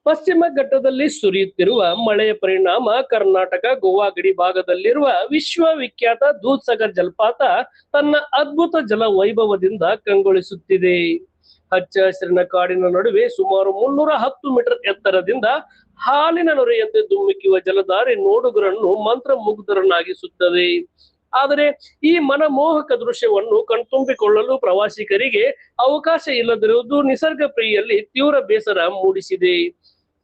ಪಶ್ಚಿಮ ಘಟ್ಟದಲ್ಲಿ ಸುರಿಯುತ್ತಿರುವ ಮಳೆಯ ಪರಿಣಾಮ ಕರ್ನಾಟಕ ಗೋವಾ ಗಡಿ ಭಾಗದಲ್ಲಿರುವ ವಿಶ್ವವಿಖ್ಯಾತ ದೂದ್ಸಾಗರ್ ಜಲಪಾತ ತನ್ನ ಅದ್ಭುತ ಜಲ ವೈಭವದಿಂದ ಕಂಗೊಳಿಸುತ್ತಿದೆ. ಹಚ್ಚ ಹಸಿರಿನ ಕಾಡಿನ ನಡುವೆ ಸುಮಾರು 310 ಮೀಟರ್ ಎತ್ತರದಿಂದ ಹಾಲಿನ ನೊರೆಯಂತೆ ಧುಮ್ಮಿಕ್ಕುವ ಜಲಧಾರೆ ನೋಡುಗರನ್ನು ಮಂತ್ರಮುಗ್ಧರನ್ನಾಗಿಸುತ್ತದೆ. ಆದರೆ ಈ ಮನಮೋಹಕ ದೃಶ್ಯವನ್ನು ಕಣ್ತುಂಬಿಕೊಳ್ಳಲು ಪ್ರವಾಸಿಗರಿಗೆ ಅವಕಾಶ ಇಲ್ಲದಿರುವುದು ನಿಸರ್ಗ ಪ್ರಿಯಲ್ಲಿ ತೀವ್ರ ಬೇಸರ ಮೂಡಿಸಿದೆ.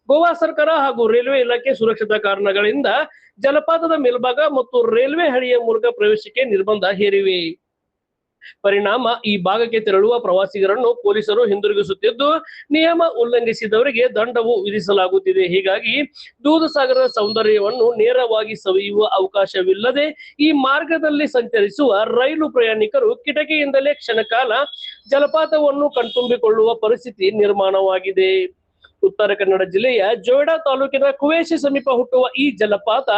ಗೋವಾ ಸರ್ಕಾರ ಹಾಗೂ ರೈಲ್ವೆ ಇಲಾಖೆ ಸುರಕ್ಷತಾ ಕಾರಣಗಳಿಂದ ಜಲಪಾತದ ಮೇಲ್ಭಾಗ ಮತ್ತು ರೈಲ್ವೆ ಹಳಿಯ ಮೂಲಕ ಪ್ರವೇಶಕ್ಕೆ ನಿರ್ಬಂಧ ಹೇರಿವೆ. ಪರಿಣಾಮ ಈ ಭಾಗಕ್ಕೆ ತೆರಳುವ ಪ್ರವಾಸಿಗರನ್ನು ಪೊಲೀಸರು ಹಿಂದಿರುಗಿಸುತ್ತಿದ್ದು, ನಿಯಮ ಉಲ್ಲಂಘಿಸಿದವರಿಗೆ ದಂಡವು ವಿಧಿಸಲಾಗುತ್ತಿದೆ. ಹೀಗಾಗಿ ದೂಧಸಾಗರದ ಸೌಂದರ್ಯವನ್ನು ನೇರವಾಗಿ ಸವಿಯುವ ಅವಕಾಶವಿಲ್ಲದೆ ಈ ಮಾರ್ಗದಲ್ಲಿ ಸಂಚರಿಸುವ ರೈಲು ಪ್ರಯಾಣಿಕರು ಕಿಟಕಿಯಿಂದಲೇ ಕ್ಷಣಕಾಲ ಜಲಪಾತವನ್ನು ಕಣ್ತುಂಬಿಕೊಳ್ಳುವ ಪರಿಸ್ಥಿತಿ ನಿರ್ಮಾಣವಾಗಿದೆ. ಉತ್ತರ ಕನ್ನಡ ಜಿಲ್ಲೆಯ ಜೋಯಿಡಾ ತಾಲೂಕಿನ ಕುವೇಶಿ ಸಮೀಪ ಹುಟ್ಟುವ ಈ ಜಲಪಾತ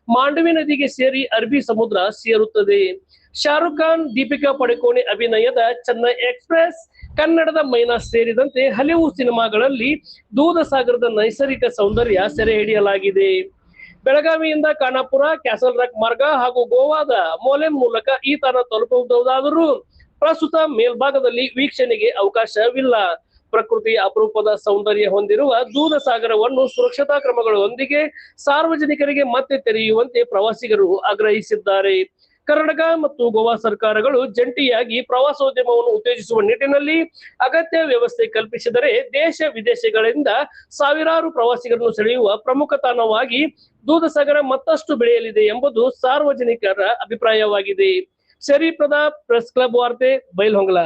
ಮಾಂಡವಿ ನದಿಗೆ ಸೇರಿ ಅರಬ್ಬಿ ಸಮುದ್ರ ಸೇರುತ್ತದೆ. ಶಾರುಖ್ ಖಾನ್, ದೀಪಿಕಾ ಪಡುಕೋಣೆ ಅಭಿನಯದ ಚೆನ್ನೈ ಎಕ್ಸ್‌ಪ್ರೆಸ್, ಕನ್ನಡದ ಮೈನಾ ಸೇರಿದಂತೆ ಹಲವು ಸಿನಿಮಾಗಳಲ್ಲಿ ದೂಧಸಾಗರದ ನೈಸರ್ಗಿಕ ಸೌಂದರ್ಯ ಸೆರೆ ಹಿಡಿಯಲಾಗಿದೆ. ಬೆಳಗಾವಿಯಿಂದ ಖಾನಾಪುರ, ಕ್ಯಾಸಲ್ ರಾಕ್ ಮಾರ್ಗ ಹಾಗೂ ಗೋವಾದ ಮೋಲೆಮ್ ಮೂಲಕ ಈ ತಾಣ ತಲುಪಬಹುದಾದರೂ ಪ್ರಸ್ತುತ ಮೇಲ್ಭಾಗದಲ್ಲಿ ವೀಕ್ಷಣೆಗೆ ಅವಕಾಶವಿಲ್ಲ. ಪ್ರಕೃತಿಯ ಅಪರೂಪದ ಸೌಂದರ್ಯ ಹೊಂದಿರುವ ದೂಧಸಾಗರವನ್ನು ಸುರಕ್ಷತಾ ಕ್ರಮಗಳೊಂದಿಗೆ ಸಾರ್ವಜನಿಕರಿಗೆ ಮತ್ತೆ ತೆರೆಯುವಂತೆ ಪ್ರವಾಸಿಗರು ಆಗ್ರಹಿಸಿದ್ದಾರೆ. ಕರ್ನಾಟಕ ಮತ್ತು ಗೋವಾ ಸರ್ಕಾರಗಳು ಜಂಟಿಯಾಗಿ ಪ್ರವಾಸೋದ್ಯಮವನ್ನು ಉತ್ತೇಜಿಸುವ ನಿಟ್ಟಿನಲ್ಲಿ ಅಗತ್ಯ ವ್ಯವಸ್ಥೆ ಕಲ್ಪಿಸಿದರೆ ದೇಶ ವಿದೇಶಗಳಿಂದ ಸಾವಿರಾರು ಪ್ರವಾಸಿಗರನ್ನು ಸೆಳೆಯುವ ಪ್ರಮುಖ ತಾಣವಾಗಿ ದೂಧಸಾಗರ ಮತ್ತಷ್ಟು ಬೆಳೆಯಲಿದೆ ಎಂಬುದು ಸಾರ್ವಜನಿಕರ ಅಭಿಪ್ರಾಯವಾಗಿದೆ. ಶರೀಫ್ ಪ್ರತಾಪ್, ಪ್ರೆಸ್ ಕ್ಲಬ್ ವಾರ್ತೆ, ಬೈಲಹೊಂಗಲ.